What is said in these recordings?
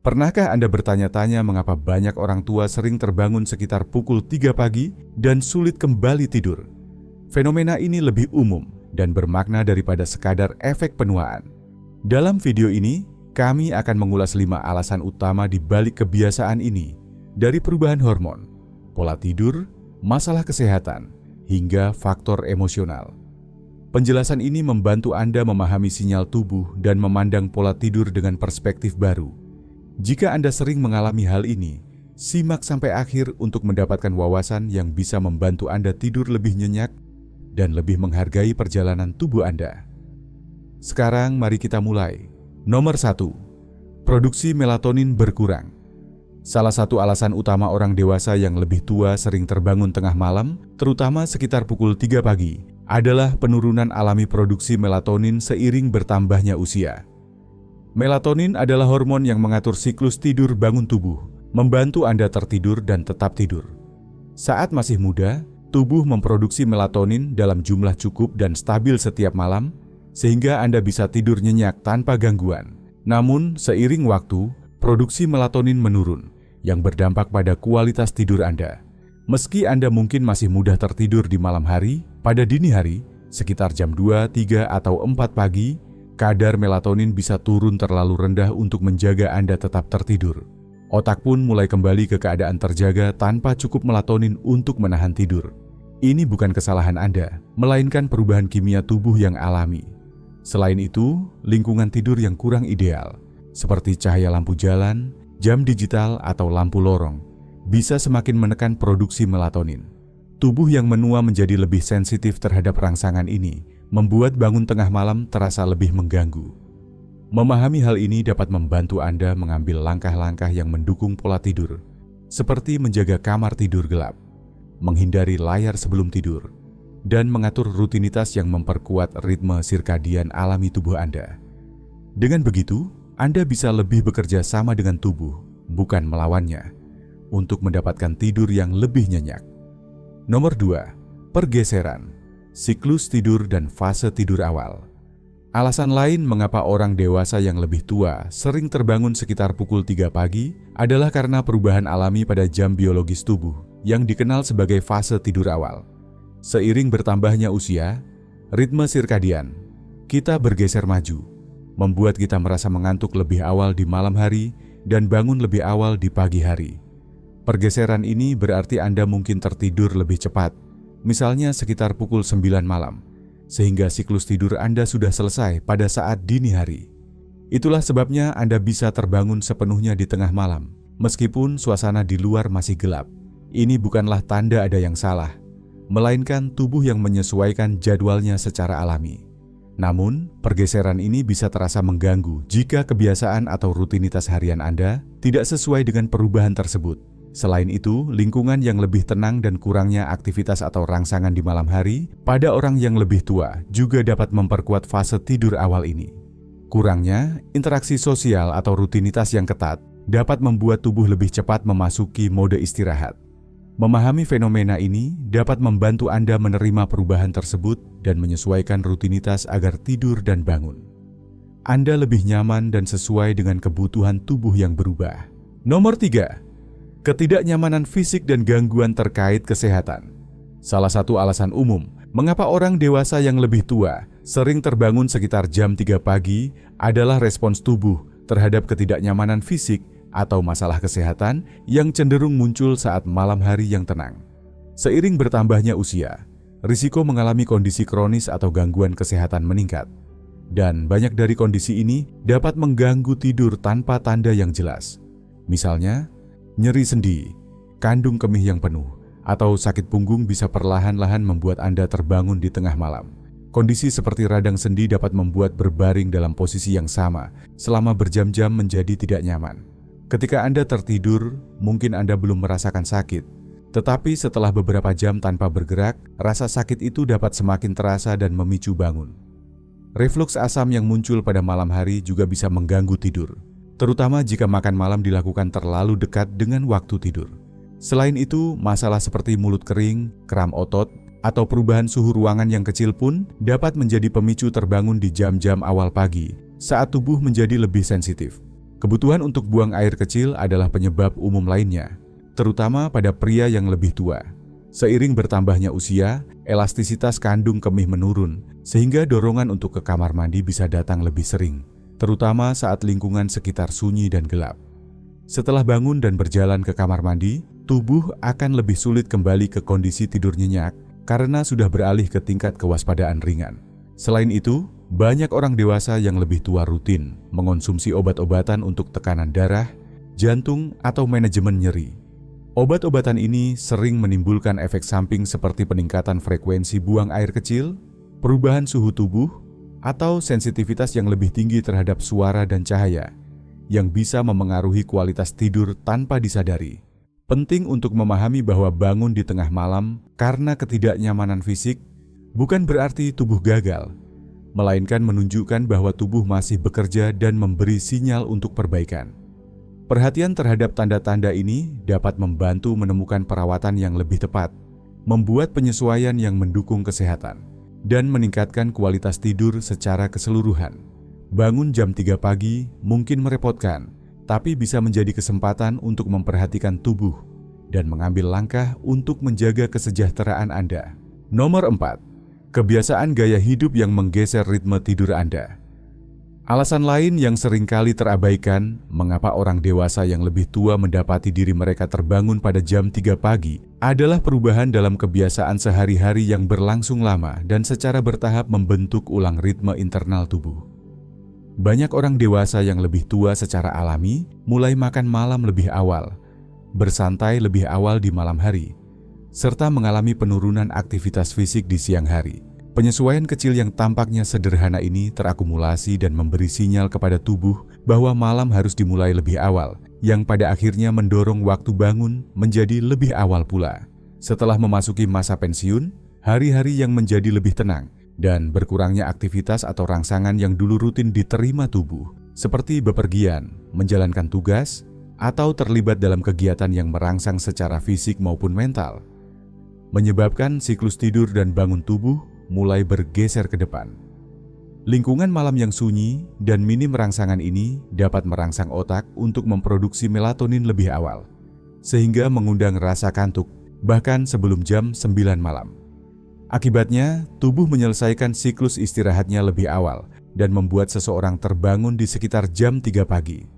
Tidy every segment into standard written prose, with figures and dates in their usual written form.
Pernahkah Anda bertanya-tanya mengapa banyak orang tua sering terbangun sekitar pukul 3 pagi dan sulit kembali tidur? Fenomena ini lebih umum dan bermakna daripada sekadar efek penuaan. Dalam video ini, kami akan mengulas 5 alasan utama di balik kebiasaan ini, dari perubahan hormon, pola tidur, masalah kesehatan, hingga faktor emosional. Penjelasan ini membantu Anda memahami sinyal tubuh dan memandang pola tidur dengan perspektif baru. Jika Anda sering mengalami hal ini, simak sampai akhir untuk mendapatkan wawasan yang bisa membantu Anda tidur lebih nyenyak dan lebih menghargai perjalanan tubuh Anda. Sekarang mari kita mulai. Nomor 1. Produksi melatonin berkurang. Salah satu alasan utama orang dewasa yang lebih tua sering terbangun tengah malam, terutama sekitar pukul 3 pagi, adalah penurunan alami produksi melatonin seiring bertambahnya usia. Melatonin adalah hormon yang mengatur siklus tidur bangun tubuh, membantu Anda tertidur dan tetap tidur. Saat masih muda, tubuh memproduksi melatonin dalam jumlah cukup dan stabil setiap malam, sehingga Anda bisa tidur nyenyak tanpa gangguan. Namun, seiring waktu, produksi melatonin menurun, yang berdampak pada kualitas tidur Anda. Meski Anda mungkin masih mudah tertidur di malam hari, pada dini hari, sekitar jam 2, 3, atau 4 pagi, kadar melatonin bisa turun terlalu rendah untuk menjaga Anda tetap tertidur. Otak pun mulai kembali ke keadaan terjaga tanpa cukup melatonin untuk menahan tidur. Ini bukan kesalahan Anda, melainkan perubahan kimia tubuh yang alami. Selain itu, lingkungan tidur yang kurang ideal, seperti cahaya lampu jalan, jam digital, atau lampu lorong, bisa semakin menekan produksi melatonin. Tubuh yang menua menjadi lebih sensitif terhadap rangsangan ini, membuat bangun tengah malam terasa lebih mengganggu. Memahami hal ini dapat membantu Anda mengambil langkah-langkah yang mendukung pola tidur, seperti menjaga kamar tidur gelap, menghindari layar sebelum tidur, dan mengatur rutinitas yang memperkuat ritme sirkadian alami tubuh Anda. Dengan begitu, Anda bisa lebih bekerja sama dengan tubuh, bukan melawannya, untuk mendapatkan tidur yang lebih nyenyak. Nomor 2. Pergeseran. Siklus tidur dan fase tidur awal. Alasan lain mengapa orang dewasa yang lebih tua sering terbangun sekitar pukul 3 pagi adalah karena perubahan alami pada jam biologis tubuh yang dikenal sebagai fase tidur awal. Seiring bertambahnya usia, ritme sirkadian kita bergeser maju, membuat kita merasa mengantuk lebih awal di malam hari dan bangun lebih awal di pagi hari. Pergeseran ini berarti Anda mungkin tertidur lebih cepat, misalnya sekitar pukul 9 malam, sehingga siklus tidur Anda sudah selesai pada saat dini hari. Itulah sebabnya Anda bisa terbangun sepenuhnya di tengah malam, meskipun suasana di luar masih gelap. Ini bukanlah tanda ada yang salah, melainkan tubuh yang menyesuaikan jadwalnya secara alami. Namun, pergeseran ini bisa terasa mengganggu jika kebiasaan atau rutinitas harian Anda tidak sesuai dengan perubahan tersebut. Selain itu, lingkungan yang lebih tenang dan kurangnya aktivitas atau rangsangan di malam hari pada orang yang lebih tua juga dapat memperkuat fase tidur awal ini. Kurangnya interaksi sosial atau rutinitas yang ketat dapat membuat tubuh lebih cepat memasuki mode istirahat. Memahami fenomena ini dapat membantu Anda menerima perubahan tersebut dan menyesuaikan rutinitas agar tidur dan bangun Anda lebih nyaman dan sesuai dengan kebutuhan tubuh yang berubah. Nomor 3. Ketidaknyamanan fisik dan gangguan terkait kesehatan. Salah satu alasan umum mengapa orang dewasa yang lebih tua sering terbangun sekitar jam 3 pagi adalah respons tubuh terhadap ketidaknyamanan fisik atau masalah kesehatan yang cenderung muncul saat malam hari yang tenang. Seiring bertambahnya usia, risiko mengalami kondisi kronis atau gangguan kesehatan meningkat. Dan banyak dari kondisi ini dapat mengganggu tidur tanpa tanda yang jelas. Misalnya, nyeri sendi, kandung kemih yang penuh, atau sakit punggung bisa perlahan-lahan membuat Anda terbangun di tengah malam. Kondisi seperti radang sendi dapat membuat berbaring dalam posisi yang sama selama berjam-jam menjadi tidak nyaman. Ketika Anda tertidur, mungkin Anda belum merasakan sakit, tetapi setelah beberapa jam tanpa bergerak, rasa sakit itu dapat semakin terasa dan memicu bangun. Refluks asam yang muncul pada malam hari juga bisa mengganggu tidur, terutama jika makan malam dilakukan terlalu dekat dengan waktu tidur. Selain itu, masalah seperti mulut kering, kram otot, atau perubahan suhu ruangan yang kecil pun dapat menjadi pemicu terbangun di jam-jam awal pagi saat tubuh menjadi lebih sensitif. Kebutuhan untuk buang air kecil adalah penyebab umum lainnya, terutama pada pria yang lebih tua. Seiring bertambahnya usia, elastisitas kandung kemih menurun, sehingga dorongan untuk ke kamar mandi bisa datang lebih sering, terutama saat lingkungan sekitar sunyi dan gelap. Setelah bangun dan berjalan ke kamar mandi, tubuh akan lebih sulit kembali ke kondisi tidur nyenyak karena sudah beralih ke tingkat kewaspadaan ringan. Selain itu, banyak orang dewasa yang lebih tua rutin mengonsumsi obat-obatan untuk tekanan darah, jantung, atau manajemen nyeri. Obat-obatan ini sering menimbulkan efek samping seperti peningkatan frekuensi buang air kecil, perubahan suhu tubuh, atau sensitivitas yang lebih tinggi terhadap suara dan cahaya, yang bisa memengaruhi kualitas tidur tanpa disadari. Penting untuk memahami bahwa bangun di tengah malam karena ketidaknyamanan fisik bukan berarti tubuh gagal, melainkan menunjukkan bahwa tubuh masih bekerja dan memberi sinyal untuk perbaikan. Perhatian terhadap tanda-tanda ini dapat membantu menemukan perawatan yang lebih tepat, membuat penyesuaian yang mendukung kesehatan, dan meningkatkan kualitas tidur secara keseluruhan. Bangun jam 3 pagi mungkin merepotkan, tapi bisa menjadi kesempatan untuk memperhatikan tubuh dan mengambil langkah untuk menjaga kesejahteraan Anda. Nomor 4. Kebiasaan gaya hidup yang menggeser ritme tidur Anda. Alasan lain yang seringkali terabaikan mengapa orang dewasa yang lebih tua mendapati diri mereka terbangun pada jam 3 pagi adalah perubahan dalam kebiasaan sehari-hari yang berlangsung lama dan secara bertahap membentuk ulang ritme internal tubuh. Banyak orang dewasa yang lebih tua secara alami mulai makan malam lebih awal, bersantai lebih awal di malam hari, serta mengalami penurunan aktivitas fisik di siang hari. Penyesuaian kecil yang tampaknya sederhana ini terakumulasi dan memberi sinyal kepada tubuh bahwa malam harus dimulai lebih awal, yang pada akhirnya mendorong waktu bangun menjadi lebih awal pula. Setelah memasuki masa pensiun, hari-hari yang menjadi lebih tenang, dan berkurangnya aktivitas atau rangsangan yang dulu rutin diterima tubuh, seperti bepergian, menjalankan tugas, atau terlibat dalam kegiatan yang merangsang secara fisik maupun mental, menyebabkan siklus tidur dan bangun tubuh mulai bergeser ke depan. Lingkungan malam yang sunyi dan minim rangsangan ini dapat merangsang otak untuk memproduksi melatonin lebih awal, sehingga mengundang rasa kantuk bahkan sebelum jam 9 malam. Akibatnya, tubuh menyelesaikan siklus istirahatnya lebih awal dan membuat seseorang terbangun di sekitar jam 3 pagi.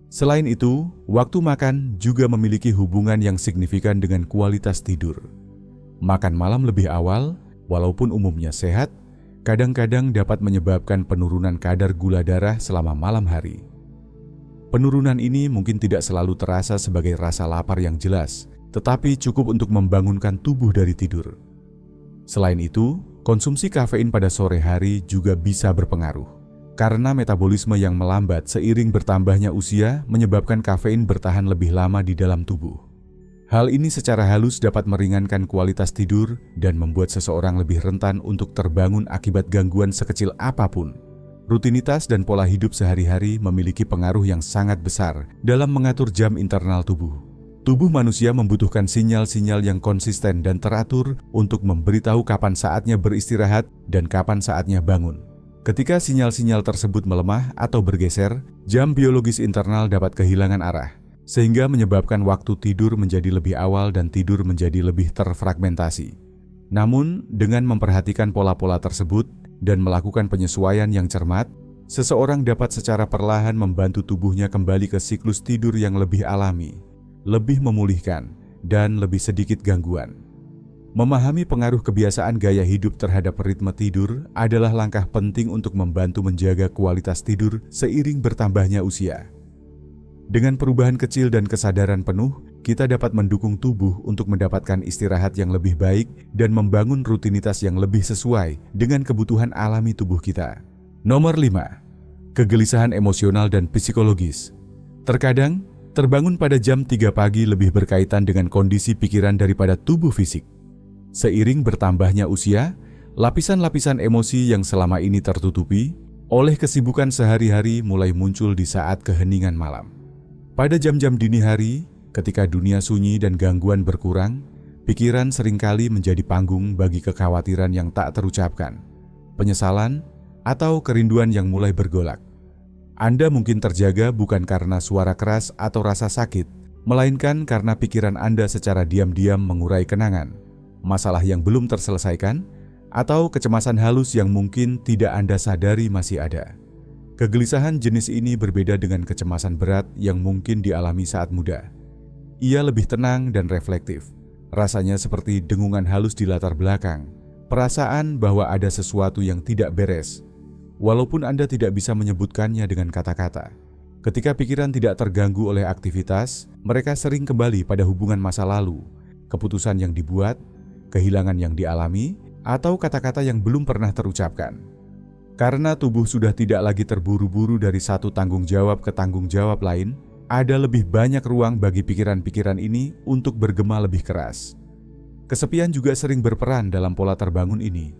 Selain itu, waktu makan juga memiliki hubungan yang signifikan dengan kualitas tidur. Makan malam lebih awal, walaupun umumnya sehat, kadang-kadang dapat menyebabkan penurunan kadar gula darah selama malam hari. Penurunan ini mungkin tidak selalu terasa sebagai rasa lapar yang jelas, tetapi cukup untuk membangunkan tubuh dari tidur. Selain itu, konsumsi kafein pada sore hari juga bisa berpengaruh, karena metabolisme yang melambat seiring bertambahnya usia menyebabkan kafein bertahan lebih lama di dalam tubuh. Hal ini secara halus dapat meringankan kualitas tidur dan membuat seseorang lebih rentan untuk terbangun akibat gangguan sekecil apapun. Rutinitas dan pola hidup sehari-hari memiliki pengaruh yang sangat besar dalam mengatur jam internal tubuh. Tubuh manusia membutuhkan sinyal-sinyal yang konsisten dan teratur untuk memberitahu kapan saatnya beristirahat dan kapan saatnya bangun. Ketika sinyal-sinyal tersebut melemah atau bergeser, jam biologis internal dapat kehilangan arah, sehingga menyebabkan waktu tidur menjadi lebih awal dan tidur menjadi lebih terfragmentasi. Namun, dengan memperhatikan pola-pola tersebut dan melakukan penyesuaian yang cermat, seseorang dapat secara perlahan membantu tubuhnya kembali ke siklus tidur yang lebih alami, lebih memulihkan, dan lebih sedikit gangguan. Memahami pengaruh kebiasaan gaya hidup terhadap ritme tidur adalah langkah penting untuk membantu menjaga kualitas tidur seiring bertambahnya usia. Dengan perubahan kecil dan kesadaran penuh, kita dapat mendukung tubuh untuk mendapatkan istirahat yang lebih baik dan membangun rutinitas yang lebih sesuai dengan kebutuhan alami tubuh kita. Nomor 5. Kegelisahan emosional dan psikologis. Terkadang, terbangun pada jam 3 pagi lebih berkaitan dengan kondisi pikiran daripada tubuh fisik. Seiring bertambahnya usia, lapisan-lapisan emosi yang selama ini tertutupi oleh kesibukan sehari-hari mulai muncul di saat keheningan malam. Pada jam-jam dini hari, ketika dunia sunyi dan gangguan berkurang, pikiran seringkali menjadi panggung bagi kekhawatiran yang tak terucapkan, penyesalan, atau kerinduan yang mulai bergolak. Anda mungkin terjaga bukan karena suara keras atau rasa sakit, melainkan karena pikiran Anda secara diam-diam mengurai kenangan, masalah yang belum terselesaikan, atau kecemasan halus yang mungkin tidak Anda sadari masih ada. Kegelisahan jenis ini berbeda dengan kecemasan berat yang mungkin dialami saat muda. Ia lebih tenang dan reflektif. Rasanya seperti dengungan halus di latar belakang, perasaan bahwa ada sesuatu yang tidak beres, walaupun Anda tidak bisa menyebutkannya dengan kata-kata. Ketika pikiran tidak terganggu oleh aktivitas, mereka sering kembali pada hubungan masa lalu, keputusan yang dibuat, kehilangan yang dialami, atau kata-kata yang belum pernah terucapkan. Karena tubuh sudah tidak lagi terburu-buru dari satu tanggung jawab ke tanggung jawab lain, ada lebih banyak ruang bagi pikiran-pikiran ini untuk bergema lebih keras. Kesepian juga sering berperan dalam pola terbangun ini.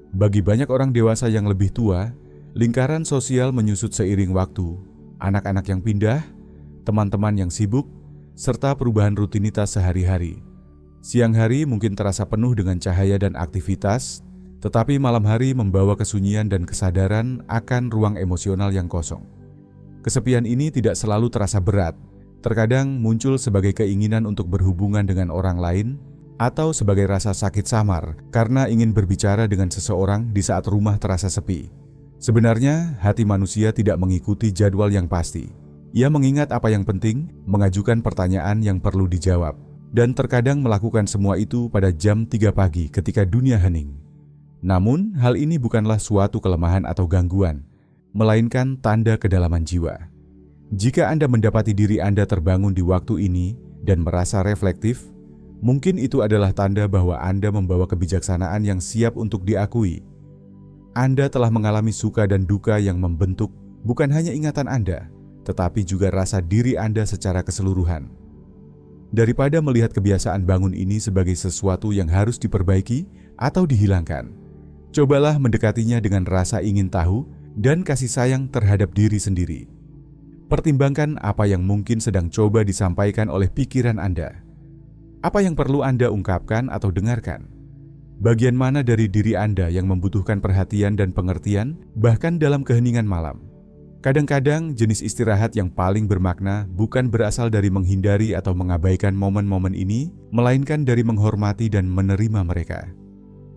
Bagi banyak orang dewasa yang lebih tua, lingkaran sosial menyusut seiring waktu, anak-anak yang pindah, teman-teman yang sibuk, serta perubahan rutinitas sehari-hari. Siang hari mungkin terasa penuh dengan cahaya dan aktivitas, tetapi malam hari membawa kesunyian dan kesadaran akan ruang emosional yang kosong. Kesepian ini tidak selalu terasa berat, terkadang muncul sebagai keinginan untuk berhubungan dengan orang lain, atau sebagai rasa sakit samar karena ingin berbicara dengan seseorang di saat rumah terasa sepi. Sebenarnya, hati manusia tidak mengikuti jadwal yang pasti. Ia mengingat apa yang penting, mengajukan pertanyaan yang perlu dijawab, dan terkadang melakukan semua itu pada jam 3 pagi ketika dunia hening. Namun, hal ini bukanlah suatu kelemahan atau gangguan, melainkan tanda kedalaman jiwa. Jika Anda mendapati diri Anda terbangun di waktu ini dan merasa reflektif, mungkin itu adalah tanda bahwa Anda membawa kebijaksanaan yang siap untuk diakui. Anda telah mengalami suka dan duka yang membentuk bukan hanya ingatan Anda, tetapi juga rasa diri Anda secara keseluruhan. Daripada melihat kebiasaan bangun ini sebagai sesuatu yang harus diperbaiki atau dihilangkan, cobalah mendekatinya dengan rasa ingin tahu dan kasih sayang terhadap diri sendiri. Pertimbangkan apa yang mungkin sedang coba disampaikan oleh pikiran Anda. Apa yang perlu Anda ungkapkan atau dengarkan? Bagian mana dari diri Anda yang membutuhkan perhatian dan pengertian, bahkan dalam keheningan malam? Kadang-kadang jenis istirahat yang paling bermakna bukan berasal dari menghindari atau mengabaikan momen-momen ini, melainkan dari menghormati dan menerima mereka.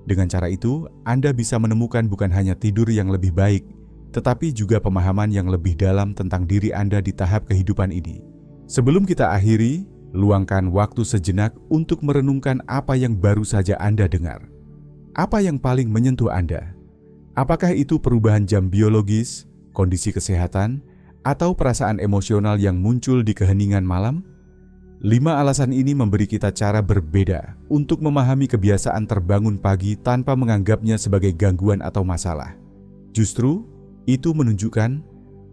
Dengan cara itu, Anda bisa menemukan bukan hanya tidur yang lebih baik, tetapi juga pemahaman yang lebih dalam tentang diri Anda di tahap kehidupan ini. Sebelum kita akhiri, luangkan waktu sejenak untuk merenungkan apa yang baru saja Anda dengar. Apa yang paling menyentuh Anda? Apakah itu perubahan jam biologis, kondisi kesehatan, atau perasaan emosional yang muncul di keheningan malam? 5 alasan ini memberi kita cara berbeda untuk memahami kebiasaan terbangun pagi tanpa menganggapnya sebagai gangguan atau masalah. Justru, itu menunjukkan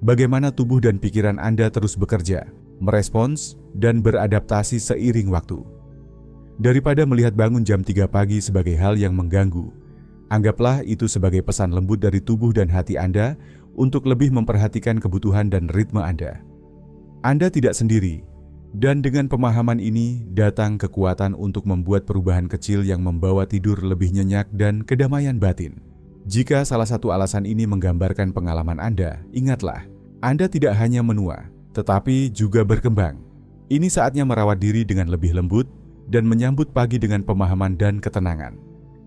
bagaimana tubuh dan pikiran Anda terus bekerja, merespons, dan beradaptasi seiring waktu. Daripada melihat bangun jam 3 pagi sebagai hal yang mengganggu, anggaplah itu sebagai pesan lembut dari tubuh dan hati Anda untuk lebih memperhatikan kebutuhan dan ritme Anda. Anda tidak sendiri, dan dengan pemahaman ini datang kekuatan untuk membuat perubahan kecil yang membawa tidur lebih nyenyak dan kedamaian batin. Jika salah satu alasan ini menggambarkan pengalaman Anda, ingatlah, Anda tidak hanya menua, tetapi juga berkembang. Ini saatnya merawat diri dengan lebih lembut dan menyambut pagi dengan pemahaman dan ketenangan.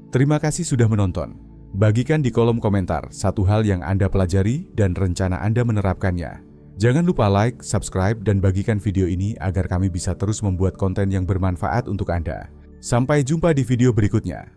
Terima kasih sudah menonton. Bagikan di kolom komentar satu hal yang Anda pelajari dan rencana Anda menerapkannya. Jangan lupa like, subscribe, dan bagikan video ini agar kami bisa terus membuat konten yang bermanfaat untuk Anda. Sampai jumpa di video berikutnya.